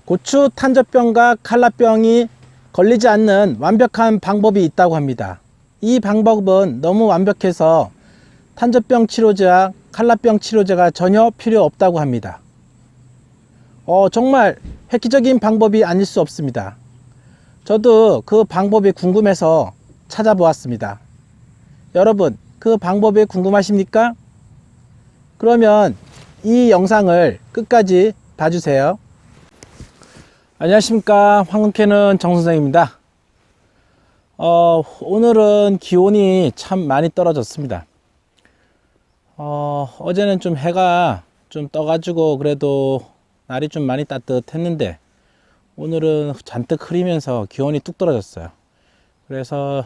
고추 탄저병과 칼라병이 걸리지 않는 완벽한 방법이 있다고 합니다. 이 방법은 너무 완벽해서 탄저병 치료제와 칼라병 치료제가 전혀 필요 없다고 합니다. 정말 획기적인 방법이 아닐 수 없습니다. 저도 그 방법이 궁금해서 찾아보았습니다. 여러분, 그 방법이 궁금하십니까? 그러면 이 영상을 끝까지 봐주세요. 안녕하십니까, 황금캐는 정선생입니다. 오늘은 기온이 참 많이 떨어졌습니다. 어제는 좀 해가 좀 떠가지고 그래도 날이 좀 많이 따뜻했는데 오늘은 잔뜩 흐리면서 기온이 뚝 떨어졌어요. 그래서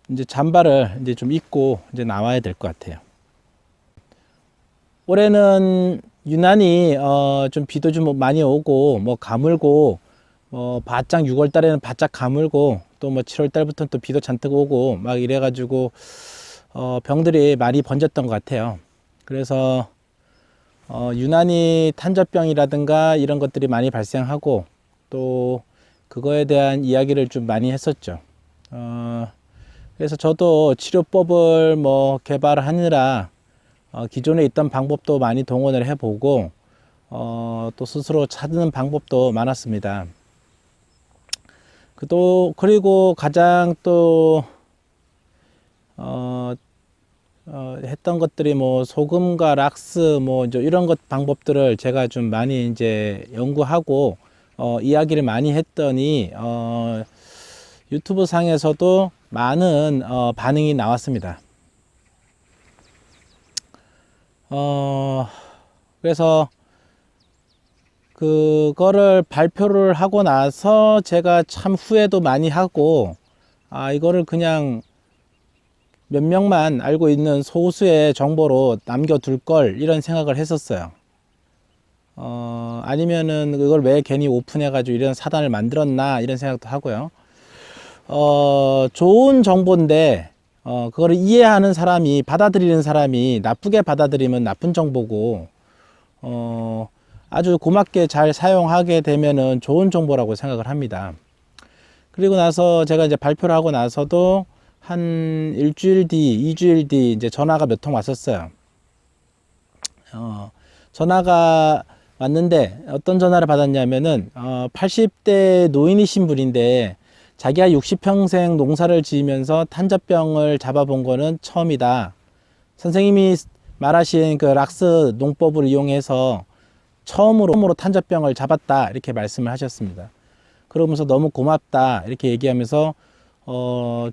이제 잠바를 이제 좀 입고 이제 나와야 될 것 같아요. 올해는 유난히 좀 비도 좀 많이 오고 뭐 가물고 바짝 6월 달에는 바짝 가물고 또 뭐 7월 달부터는 또 비도 잔뜩 오고 막 이래 가지고 병들이 많이 번졌던 것 같아요. 그래서 유난히 탄저병이라든가 이런 것들이 많이 발생하고 또 그거에 대한 이야기를 좀 많이 했었죠. 그래서 저도 치료법을 뭐 개발하느라 기존에 있던 방법도 많이 동원을 해보고 또 스스로 찾는 방법도 많았습니다. 그리고 가장 또 했던 것들이 뭐 소금과 락스 뭐 이제 이런 것 방법들을 제가 좀 많이 이제 연구하고 이야기를 많이 했더니 유튜브 상에서도 많은 반응이 나왔습니다. 그래서 그거를 발표를 하고 나서 제가 참 후회도 많이 하고 이거를 그냥 몇 명만 알고 있는 소수의 정보로 남겨둘 걸 이런 생각을 했었어요. 아니면은 이걸 왜 괜히 오픈해 가지고 이런 사단을 만들었나 이런 생각도 하고요. 좋은 정보인데 그거를 이해하는 사람이 받아들이는 사람이 나쁘게 받아들이면 나쁜 정보고 아주 고맙게 잘 사용하게 되면은 좋은 정보라고 생각을 합니다. 그리고 나서 제가 이제 발표를 하고 나서도 한 일주일 뒤, 2주일 뒤 이제 전화가 몇 통 왔었어요. 전화가 왔는데 어떤 전화를 받았냐면은 80대 노인이신 분인데 자기가 60평생 농사를 지으면서 탄저병을 잡아본 거는 처음이다. 선생님이 말하신 그 락스 농법을 이용해서 처음으로 탄저병을 잡았다 이렇게 말씀을 하셨습니다. 그러면서 너무 고맙다 이렇게 얘기하면서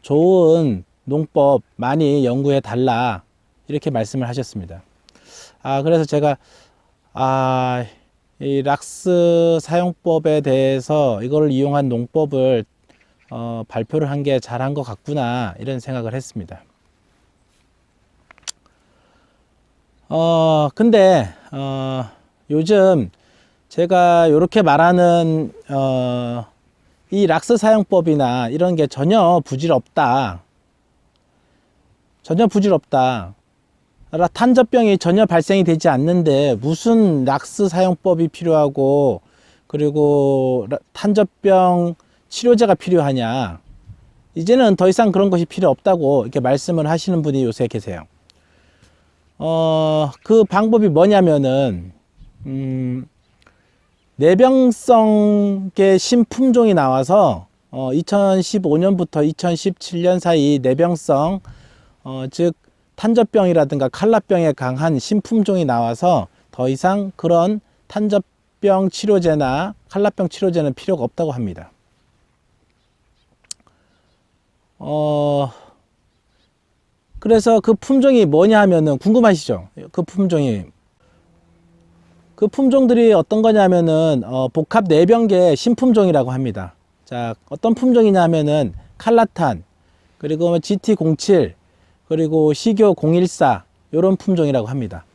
좋은 농법 많이 연구해 달라 이렇게 말씀을 하셨습니다. 그래서 제가 이 락스 사용법에 대해서 이걸 이용한 농법을 발표를 한 게 잘한 것 같구나 이런 생각을 했습니다. 근데 요즘 제가 이렇게 말하는 이 락스 사용법이나 이런 게 전혀 부질없다. 전혀 부질없다. 탄저병이 전혀 발생이 되지 않는데 무슨 락스 사용법이 필요하고 그리고 탄저병 치료제가 필요하냐. 이제는 더 이상 그런 것이 필요 없다고 이렇게 말씀을 하시는 분이 요새 계세요. 그 방법이 뭐냐면은 내병성의 신품종이 나와서 2015년부터 2017년 사이 내병성 즉 탄저병이라든가 칼라병에 강한 신품종이 나와서 더 이상 그런 탄저병 치료제나 칼라병 치료제는 필요가 없다고 합니다. 그래서 그 품종이 뭐냐 하면은 궁금하시죠? 그 품종들이 어떤 거냐면은 복합 내병계 신품종이라고 합니다. 자, 어떤 품종이냐 하면은 칼라탄, 그리고 GT07, 그리고 시교 014 이런 품종이라고 합니다.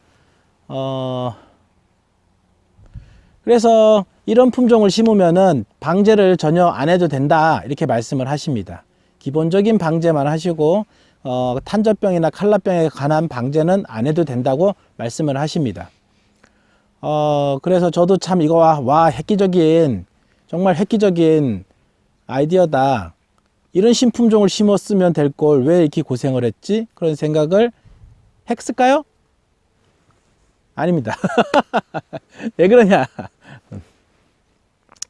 그래서 이런 품종을 심으면은 방제를 전혀 안 해도 된다 이렇게 말씀을 하십니다. 기본적인 방제만 하시고 탄저병이나 칼라병에 관한 방제는 안 해도 된다고 말씀을 하십니다. 그래서 저도 참 이거 와 획기적인, 정말 획기적인 아이디어다. 이런 신품종을 심었으면 될 걸 왜 이렇게 고생을 했지? 그런 생각을 했을까요? 아닙니다. 왜 그러냐?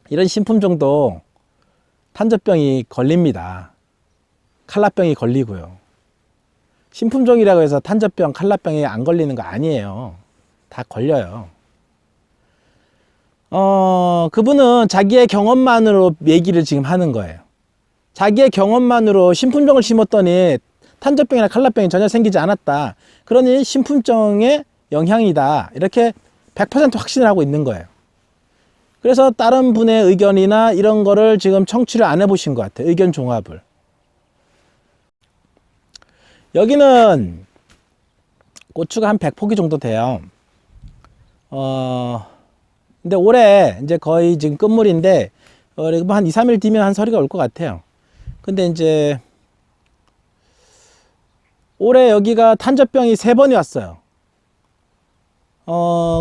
이런 신품종도 탄저병이 걸립니다. 칼라병이 걸리고요. 신품종이라고 해서 탄저병, 칼라병이 안 걸리는 거 아니에요. 다 걸려요. 그분은 자기의 경험만으로 얘기를 지금 하는 거예요. 자기의 경험만으로 신품종을 심었더니 탄저병이나 칼라병이 전혀 생기지 않았다. 그러니 신품종의 영향이다. 이렇게 100% 확신을 하고 있는 거예요. 그래서 다른 분의 의견이나 이런 거를 지금 청취를 안 해보신 것 같아요. 의견 종합을. 여기는 고추가 한 100포기 정도 돼요. 근데 올해 이제 거의 지금 끝물인데, 한 2, 3일 뒤면 한 서리가 올 것 같아요. 근데 이제 올해 여기가 탄저병이 3번이 왔어요.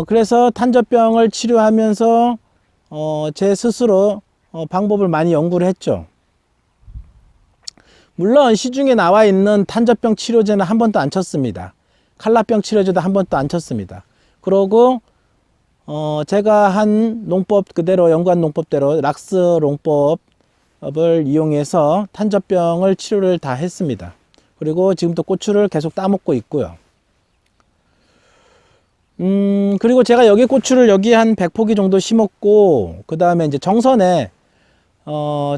그래서 탄저병을 치료하면서 제 스스로 방법을 많이 연구를 했죠. 물론 시중에 나와 있는 탄저병 치료제는 한 번도 안 쳤습니다. 칼라병 치료제도 한 번도 안 쳤습니다. 그러고 제가 한 농법 그대로, 연구한 농법대로 락스 농법을 이용해서 탄저병을 치료를 다 했습니다. 그리고 지금도 고추를 계속 따먹고 있고요. 그리고 제가 여기 고추를 여기 한 100포기 정도 심었고, 그 다음에 이제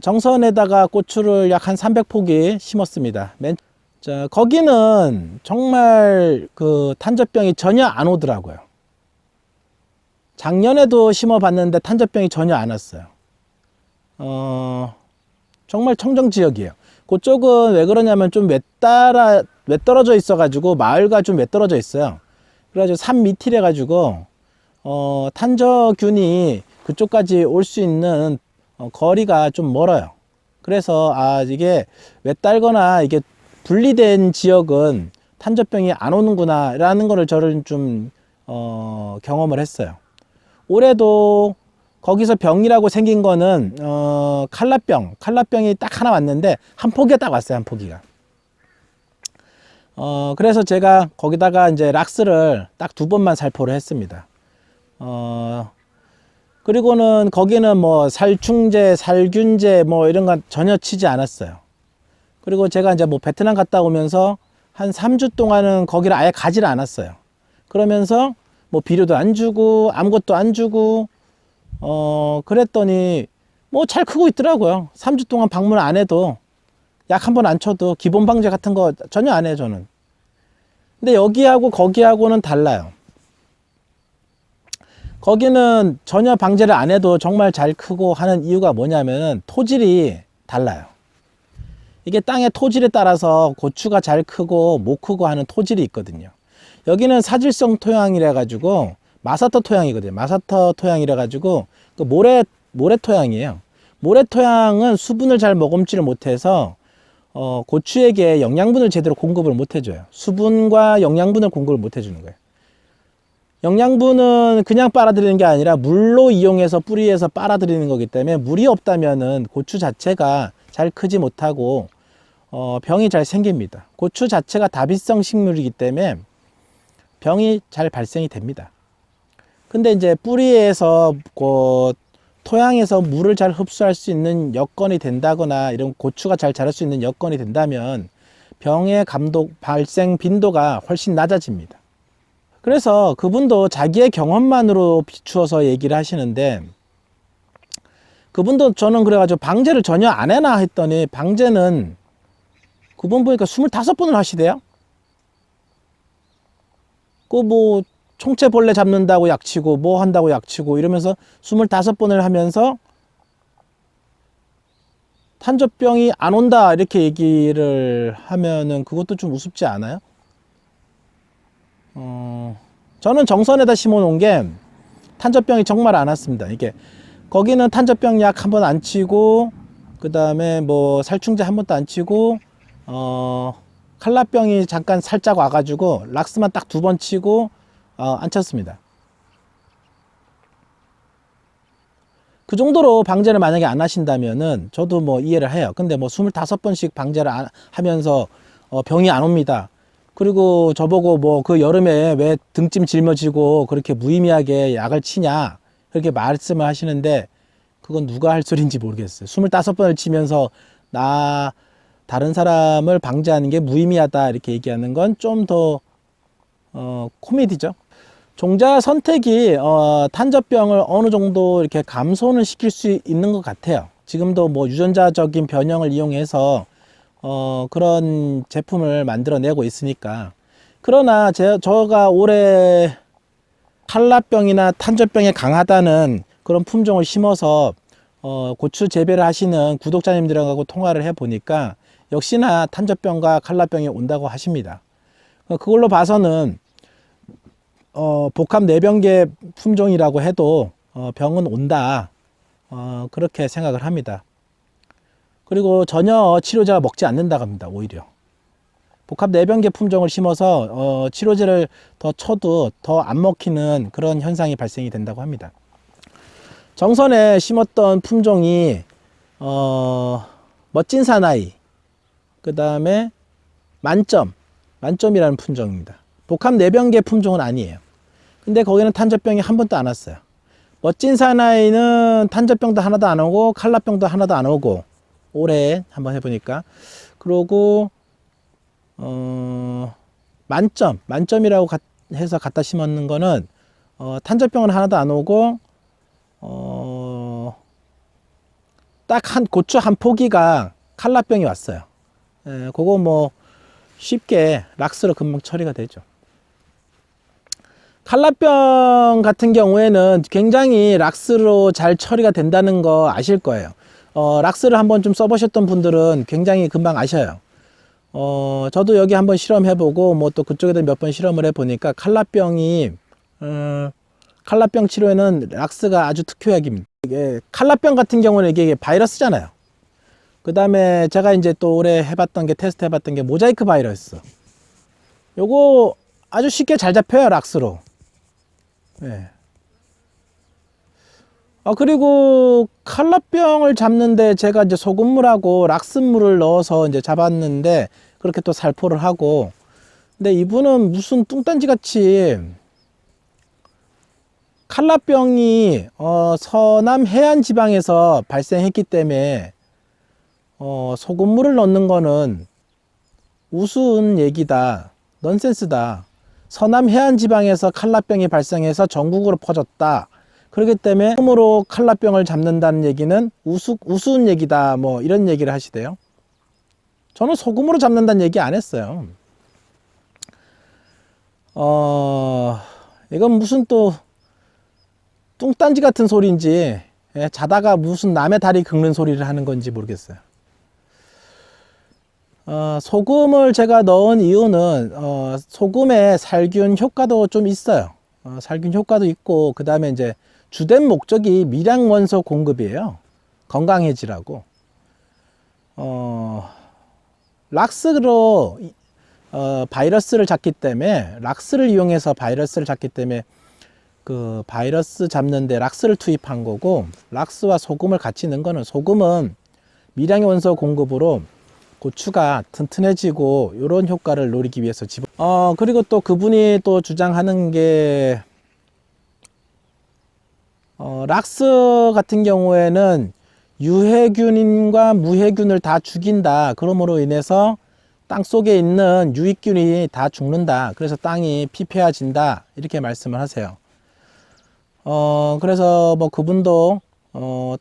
정선에다가 고추를 약 한 300포기 심었습니다. 자, 거기는 정말 그 탄저병이 전혀 안 오더라고요. 작년에도 심어봤는데 탄저병이 전혀 안 왔어요. 정말 청정 지역이에요. 그쪽은 왜 그러냐면 좀 외떨어져 있어가지고, 마을과 좀 외떨어져 있어요. 그래가지고 산 밑이래 가지고 탄저균이 그쪽까지 올 수 있는 거리가 좀 멀어요. 그래서 이게 외딸거나 이게 분리된 지역은 탄저병이 안 오는구나 라는 거를 저를 좀 경험을 했어요. 올해도 거기서 병이라고 생긴 거는 칼라병이 딱 하나 왔는데 한 포기가 딱 왔어요. 한 포기가. 그래서 제가 거기다가 이제 락스를 딱 2번만 살포를 했습니다. 그리고는 거기는 뭐 살충제, 살균제 뭐 이런 건 전혀 치지 않았어요. 그리고 제가 이제 뭐 베트남 갔다 오면서 한 3주 동안은 거기를 아예 가지를 않았어요. 그러면서 뭐 비료도 안 주고 아무것도 안 주고 그랬더니 뭐 잘 크고 있더라고요. 3주 동안 방문 안 해도, 약 한 번 안 쳐도, 기본 방제 같은 거 전혀 안 해요, 저는. 근데 여기하고 거기하고는 달라요. 거기는 전혀 방제를 안 해도 정말 잘 크고 하는 이유가 뭐냐면은 토질이 달라요. 이게 땅의 토질에 따라서 고추가 잘 크고 못 크고 하는 토질이 있거든요. 여기는 사질성 토양이라 가지고 마사토 토양이거든요. 마사토 토양이라 가지고 그 모래 토양이에요. 모래 토양은 수분을 잘 머금지를 못해서 고추에게 영양분을 제대로 공급을 못 해줘요. 수분과 영양분을 공급을 못 해주는 거예요. 영양분은 그냥 빨아들이는 게 아니라 물로 이용해서 뿌리에서 빨아들이는 거기 때문에, 물이 없다면은 고추 자체가 잘 크지 못하고 병이 잘 생깁니다. 고추 자체가 다비성 식물이기 때문에 병이 잘 발생이 됩니다. 근데 이제 뿌리에서 토양에서 물을 잘 흡수할 수 있는 여건이 된다거나, 이런 고추가 잘 자랄 수 있는 여건이 된다면 병의 발생 빈도가 훨씬 낮아집니다. 그래서 그분도 자기의 경험만으로 비추어서 얘기를 하시는데, 그분도 저는 그래가지고 방제를 전혀 안 해나 했더니, 방제는 그분 보니까 25번을 하시대요. 뭐 총체벌레 잡는다고 약치고 뭐 한다고 약치고 이러면서 25번을 하면서 탄저병이 안 온다 이렇게 얘기를 하면은 그것도 좀 우습지 않아요? 저는 정선에다 심어 놓은 게 탄저병이 정말 안 왔습니다. 이게 거기는 탄저병 약 한 번 안 치고, 그 다음에 뭐 살충제 한 번도 안 치고, 칼라병이 잠깐 살짝 와가지고 락스만 딱 2번 치고 안 쳤습니다. 그 정도로 방제를 만약에 안 하신다면은 저도 뭐 이해를 해요. 근데 뭐 25번씩 방제를 하면서 병이 안 옵니다. 그리고 저보고 뭐 그 여름에 왜 등짐 짊어지고 그렇게 무의미하게 약을 치냐 그렇게 말씀을 하시는데, 그건 누가 할 소리인지 모르겠어요. 25번을 치면서 다른 사람을 방제하는 게 무의미하다 이렇게 얘기하는 건 좀 더 코미디죠. 종자 선택이 탄저병을 어느 정도 이렇게 감소는 시킬 수 있는 것 같아요. 지금도 뭐 유전자적인 변형을 이용해서 그런 제품을 만들어내고 있으니까. 그러나 저가 올해 칼라병이나 탄저병에 강하다는 그런 품종을 심어서 고추 재배를 하시는 구독자님들하고 통화를 해 보니까 역시나 탄저병과 칼라병이 온다고 하십니다. 그걸로 봐서는 복합 내병계 품종이라고 해도 병은 온다, 그렇게 생각을 합니다. 그리고 전혀 치료제가 먹지 않는다고 합니다. 오히려 복합 내병계 품종을 심어서 치료제를 더 쳐도 더 안 먹히는 그런 현상이 발생이 된다고 합니다. 정선에 심었던 품종이 멋진 사나이, 그 다음에 만점이라는 품종입니다. 복합 내병계 품종은 아니에요. 근데 거기는 탄저병이 한 번도 안 왔어요. 멋진 사나이는 탄저병도 하나도 안 오고 칼라병도 하나도 안 오고, 올해 한번 해보니까. 그러고 만점이라고 해서 갖다 심었는 거는 탄저병은 하나도 안 오고 딱 고추 한 포기가 칼라병이 왔어요. 그거 뭐 쉽게 락스로 금방 처리가 되죠. 칼라병 같은 경우에는 굉장히 락스로 잘 처리가 된다는 거 아실 거예요. 락스를 한번 좀 써보셨던 분들은 굉장히 금방 아셔요. 저도 여기 한번 실험해보고 뭐 또 그쪽에도 몇 번 실험을 해보니까 칼라병 치료에는 락스가 아주 특효약입니다. 이게 칼라병 같은 경우는 이게 바이러스잖아요. 그 다음에 제가 이제 또 올해 해봤던 게, 테스트 해봤던 게 모자이크 바이러스. 요거 아주 쉽게 잘 잡혀요, 락스로. 네. 그리고 칼라병을 잡는데 제가 이제 소금물하고 락스물을 넣어서 이제 잡았는데, 그렇게 또 살포를 하고. 근데 이분은 무슨 뚱딴지 같이 칼라병이 서남 해안 지방에서 발생했기 때문에 소금물을 넣는 거는 우스운 얘기다, 넌센스다. 서남 해안 지방에서 칼라병이 발생해서 전국으로 퍼졌다. 그렇기 때문에 소금으로 칼라병을 잡는다는 얘기는 우스운 얘기다, 뭐 이런 얘기를 하시대요. 저는 소금으로 잡는다는 얘기 안 했어요. 이건 무슨 또 뚱딴지 같은 소리인지, 자다가 무슨 남의 다리 긁는 소리를 하는 건지 모르겠어요. 소금을 제가 넣은 이유는 소금에 살균 효과도 좀 있어요. 살균 효과도 있고, 그 다음에 이제 주된 목적이 미량 원소 공급이에요. 건강해지라고. 락스로 바이러스를 잡기 때문에, 락스를 이용해서 바이러스를 잡기 때문에 그 바이러스 잡는데 락스를 투입한 거고, 락스와 소금을 같이 넣은 거는, 소금은 미량의 원소 공급으로 고추가 튼튼해지고 이런 효과를 노리기 위해서 그리고 또 그분이 또 주장하는 게 락스 같은 경우에는 유해균과 무해균을 다 죽인다. 그러므로 인해서 땅 속에 있는 유익균이 다 죽는다. 그래서 땅이 피폐해진다. 이렇게 말씀을 하세요. 그래서 뭐 그분도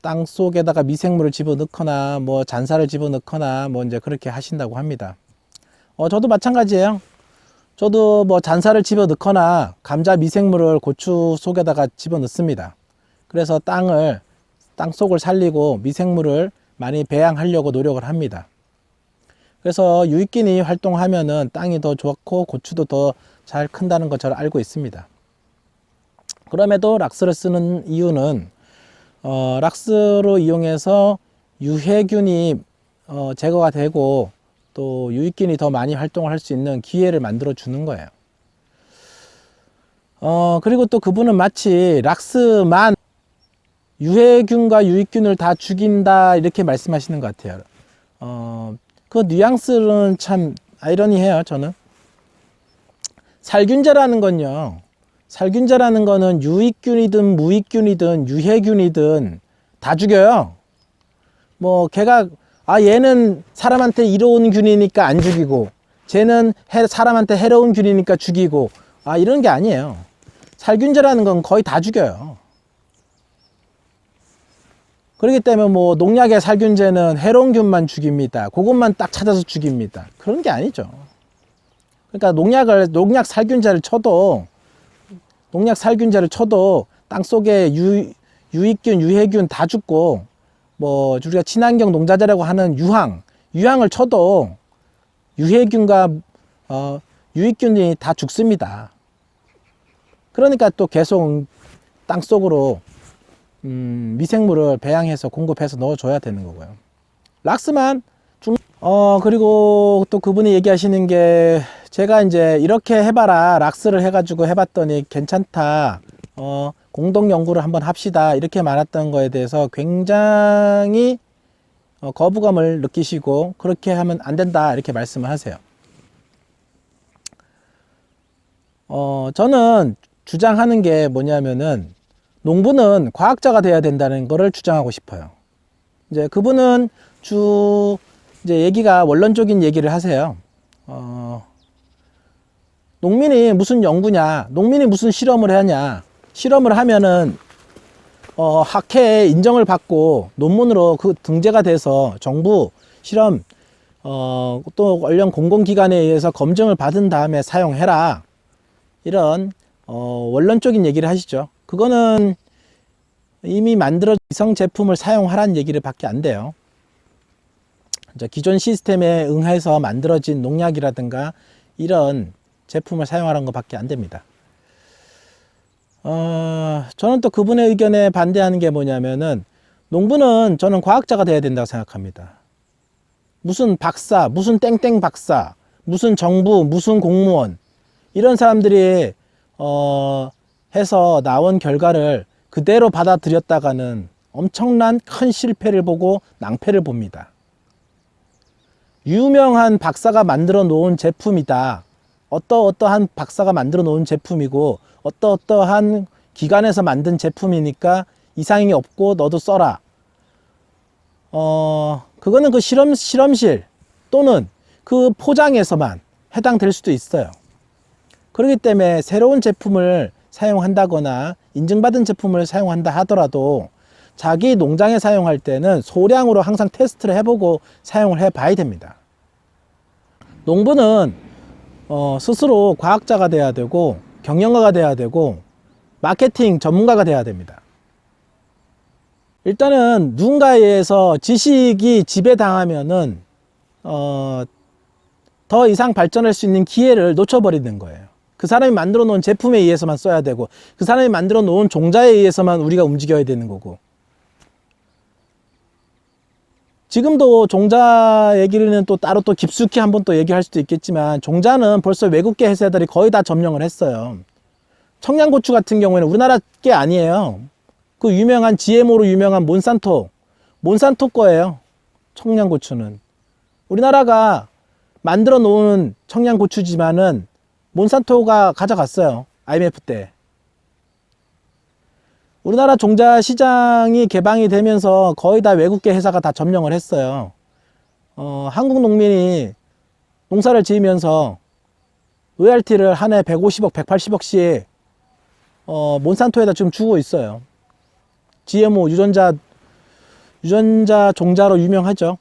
땅 속에다가 미생물을 집어넣거나 뭐 잔사를 집어넣거나 뭐 이제 그렇게 하신다고 합니다. 저도 마찬가지예요. 저도 뭐 잔사를 집어넣거나 감자 미생물을 고추 속에다가 집어넣습니다. 그래서 땅 속을 살리고 미생물을 많이 배양하려고 노력을 합니다. 그래서 유익균이 활동하면은 땅이 더 좋고 고추도 더 잘 큰다는 것 저를 알고 있습니다. 그럼에도 락스를 쓰는 이유는 락스로 이용해서 유해균이 제거가 되고 또 유익균이 더 많이 활동을 할 수 있는 기회를 만들어 주는 거예요. 그리고 또 그분은 마치 락스만 유해균과 유익균을 다 죽인다 이렇게 말씀하시는 것 같아요. 그 뉘앙스는 참 아이러니해요. 저는 살균제라는 건요, 살균제라는 거는 유익균이든 무익균이든 유해균이든 다 죽여요. 뭐 걔가 얘는 사람한테 이로운 균이니까 안 죽이고 쟤는 사람한테 해로운 균이니까 죽이고 이런 게 아니에요. 살균제라는 건 거의 다 죽여요. 그렇기 때문에 뭐 농약의 살균제는 해로운 균만 죽입니다, 그것만 딱 찾아서 죽입니다, 그런 게 아니죠. 그러니까 농약 살균제를 쳐도 땅속에 유익균, 유해균 다 죽고, 뭐 우리가 친환경 농자재라고 하는 유황을 쳐도 유해균과 유익균이 다 죽습니다. 그러니까 또 계속 땅속으로 미생물을 배양해서 공급해서 넣어줘야 되는 거고요. 락스만 그리고 또 그분이 얘기하시는 게, 제가 이제 이렇게 해봐라, 락스를 해가지고 해봤더니 괜찮다, 공동 연구를 한번 합시다 이렇게 말했던 거에 대해서 굉장히 거부감을 느끼시고, 그렇게 하면 안 된다 이렇게 말씀을 하세요. 저는 주장하는 게 뭐냐면은, 농부는 과학자가 돼야 된다는 거를 주장하고 싶어요. 이제 그분은 이제 얘기가 원론적인 얘기를 하세요. 농민이 무슨 연구냐, 농민이 무슨 실험을 하냐, 실험을 하면은 학회에 인정을 받고 논문으로 그 등재가 돼서 정부 실험 또 관련 공공기관에 의해서 검증을 받은 다음에 사용해라, 이런 원론적인 얘기를 하시죠. 그거는 이미 만들어진 위성 제품을 사용하라는 얘기를 밖에 안 돼요. 기존 시스템에 응해서 만들어진 농약이라든가 이런 제품을 사용하라는 것밖에 안 됩니다. 저는 또 그분의 의견에 반대하는 게 뭐냐면은, 농부는 저는 과학자가 돼야 된다고 생각합니다. 무슨 박사, 무슨 땡땡 박사, 무슨 정부, 무슨 공무원, 이런 사람들이 해서 나온 결과를 그대로 받아들였다가는 엄청난 큰 실패를 보고 낭패를 봅니다. 유명한 박사가 만들어 놓은 제품이다, 어떠한 박사가 만들어 놓은 제품이고 어떠한 기관에서 만든 제품이니까 이상이 없고 너도 써라, 그거는 그 실험실 또는 그 포장에서만 해당될 수도 있어요. 그렇기 때문에 새로운 제품을 사용한다거나 인증받은 제품을 사용한다 하더라도 자기 농장에 사용할 때는 소량으로 항상 테스트를 해보고 사용을 해 봐야 됩니다. 농부는 스스로 과학자가 돼야 되고 경영가가 돼야 되고 마케팅 전문가가 돼야 됩니다. 일단은 누군가에 의해서 지식이 지배당하면은 더 이상 발전할 수 있는 기회를 놓쳐버리는 거예요. 그 사람이 만들어 놓은 제품에 의해서만 써야 되고, 그 사람이 만들어 놓은 종자에 의해서만 우리가 움직여야 되는 거고. 지금도 종자 얘기는 또 따로 또 깊숙이 한번 또 얘기할 수도 있겠지만, 종자는 벌써 외국계 회사들이 거의 다 점령을 했어요. 청양고추 같은 경우에는 우리나라 게 아니에요. 그 유명한 GMO로 유명한 몬산토 거예요. 청양고추는 우리나라가 만들어 놓은 청양고추지만은 몬산토가 가져갔어요. IMF 때. 우리나라 종자 시장이 개방이 되면서 거의 다 외국계 회사가 다 점령을 했어요. 한국 농민이 농사를 지으면서 로얄티를 한 해 150억, 180억씩 몬산토에다 지금 주고 있어요. GMO 유전자 종자로 유명하죠.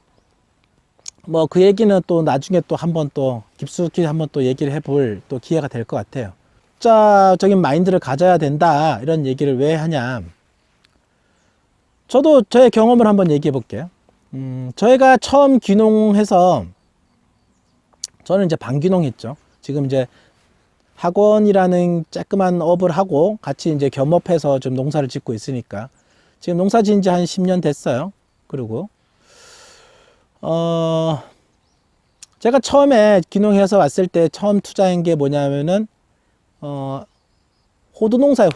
뭐 그 얘기는 또 나중에 또 한번 또 깊숙이 한번 또 얘기를 해볼 또 기회가 될 것 같아요. 적인 마인드를 가져야 된다, 이런 얘기를 왜 하냐. 저도 저의 경험을 한번 얘기해 볼게요. 저희가 처음 귀농해서 저는 이제 반귀농 했죠. 지금 이제 학원이라는 쬐끄만 업을 하고 같이 이제 겸업해서 좀 농사를 짓고 있으니까 지금 농사 지은 지 한 10년 됐어요. 그리고 제가 처음에 귀농해서 왔을 때 처음 투자한 게 뭐냐면은 호두 농사예요.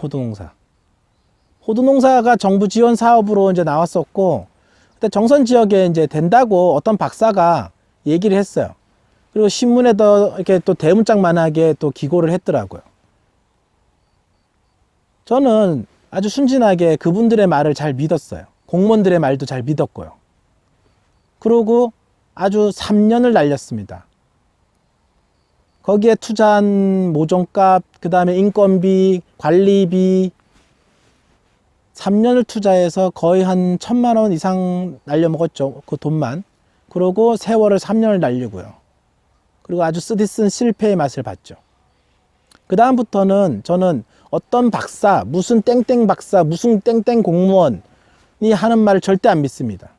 호두농사가 정부 지원 사업으로 이제 나왔었고, 그때 정선 지역에 이제 된다고 어떤 박사가 얘기를 했어요. 그리고 신문에도 이렇게 또 대문짝만하게 또 기고를 했더라고요. 저는 아주 순진하게 그분들의 말을 잘 믿었어요. 공무원들의 말도 잘 믿었고요. 그러고 아주 3년을 날렸습니다. 거기에 투자한 모종값, 그 다음에 인건비, 관리비, 3년을 투자해서 거의 한 1,000만 원 이상 날려먹었죠. 그 돈만. 그러고 세월을 3년을 날리고요. 그리고 아주 쓰디쓴 실패의 맛을 봤죠. 그 다음부터는 저는 어떤 박사, 무슨 땡땡 박사, 무슨 땡땡 공무원이 하는 말을 절대 안 믿습니다.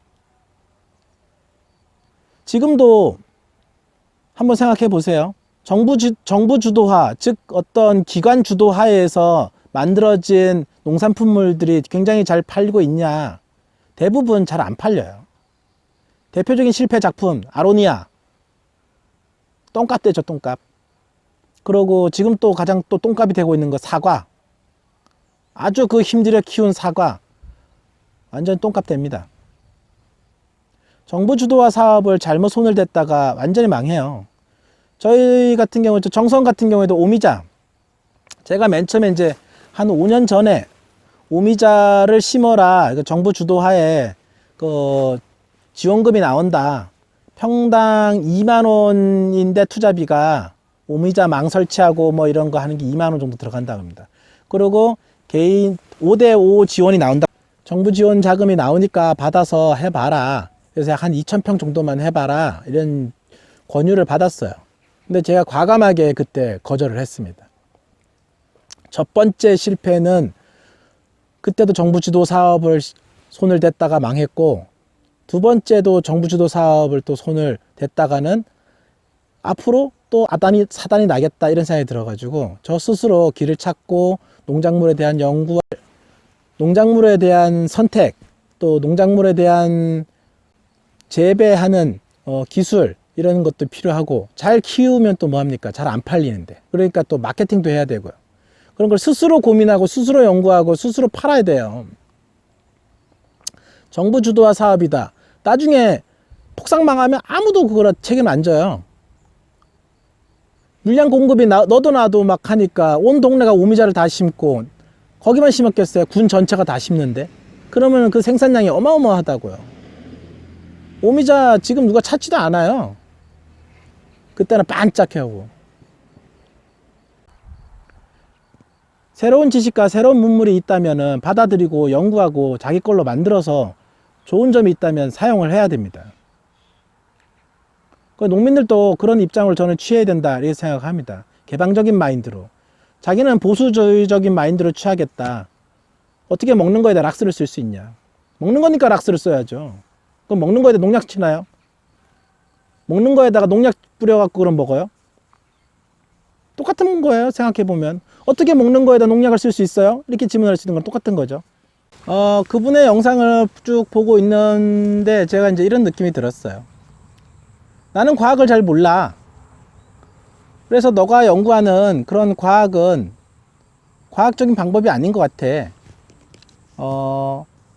지금도 한번 생각해 보세요. 정부 주도화, 즉 어떤 기관 주도하에서 만들어진 농산품물들이 굉장히 잘 팔리고 있냐? 대부분 잘 안 팔려요. 대표적인 실패 작품 아로니아, 똥값 되죠, 똥값. 그러고 지금 또 가장 또 똥값이 되고 있는 거 사과. 아주 그 힘들여 키운 사과 완전 똥값 됩니다. 정부 주도화 사업을 잘못 손을 댔다가 완전히 망해요. 저희 같은 경우, 정선 같은 경우에도 오미자, 제가 맨 처음에 이제 한 5년 전에 오미자를 심어라, 정부 주도하에 그 지원금이 나온다, 평당 2만 원인데 투자비가 오미자 망 설치하고 뭐 이런 거 하는 게 2만 원 정도 들어간다고 합니다. 그리고 개인 5대5 지원이 나온다. 정부 지원 자금이 나오니까 받아서 해봐라. 그래서 한 2,000평 정도만 해봐라. 이런 권유를 받았어요. 근데 제가 과감하게 그때 거절을 했습니다. 첫 번째 실패는 그때도 정부 주도 사업을 손을 댔다가 망했고, 두 번째도 정부 주도 사업을 또 손을 댔다가는 앞으로 또 사단이 나겠다 이런 생각이 들어가지고 저 스스로 길을 찾고 농작물에 대한 연구, 농작물에 대한 선택, 또 농작물에 대한 재배하는 기술 이런 것도 필요하고, 잘 키우면 또 뭐합니까? 잘 안 팔리는데. 그러니까 또 마케팅도 해야 되고요. 그런 걸 스스로 고민하고 스스로 연구하고 스스로 팔아야 돼요. 정부 주도화 사업이다. 나중에 폭삭 망하면 아무도 그거라 책임 안 져요. 물량 공급이 너도 나도 막 하니까 온 동네가 오미자를 다 심고, 거기만 심었겠어요? 군 전체가 다 심는데. 그러면 그 생산량이 어마어마하다고요. 오미자 지금 누가 찾지도 않아요. 그때는 반짝해하고. 새로운 지식과 새로운 문물이 있다면 받아들이고 연구하고 자기 걸로 만들어서 좋은 점이 있다면 사용을 해야 됩니다. 농민들도 그런 입장을 저는 취해야 된다 이렇게 생각합니다. 개방적인 마인드로. 자기는 보수주의적인 마인드로 취하겠다. 어떻게 먹는 거에다 락스를 쓸 수 있냐. 먹는 거니까 락스를 써야죠. 그럼 먹는 거에다 농약 치나요? 먹는 거에다가 농약 뿌려갖고 그럼 먹어요? 똑같은 거예요. 생각해보면. 어떻게 먹는 거에다 농약을 쓸 수 있어요? 이렇게 질문할 수 있는 건 똑같은 거죠. 그분의 영상을 쭉 보고 있는데 제가 이제 이런 느낌이 들었어요. 나는 과학을 잘 몰라. 그래서 너가 연구하는 그런 과학은 과학적인 방법이 아닌 것 같아.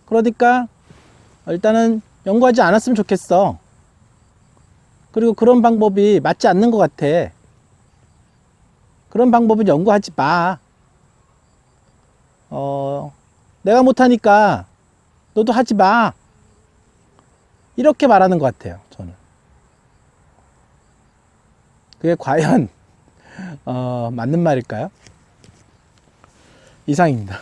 그러니까 일단은 연구하지 않았으면 좋겠어. 그리고 그런 방법이 맞지 않는 것 같아. 그런 방법은 연구하지 마. 내가 못하니까 너도 하지 마. 이렇게 말하는 것 같아요, 저는. 그게 과연 맞는 말일까요? 이상입니다.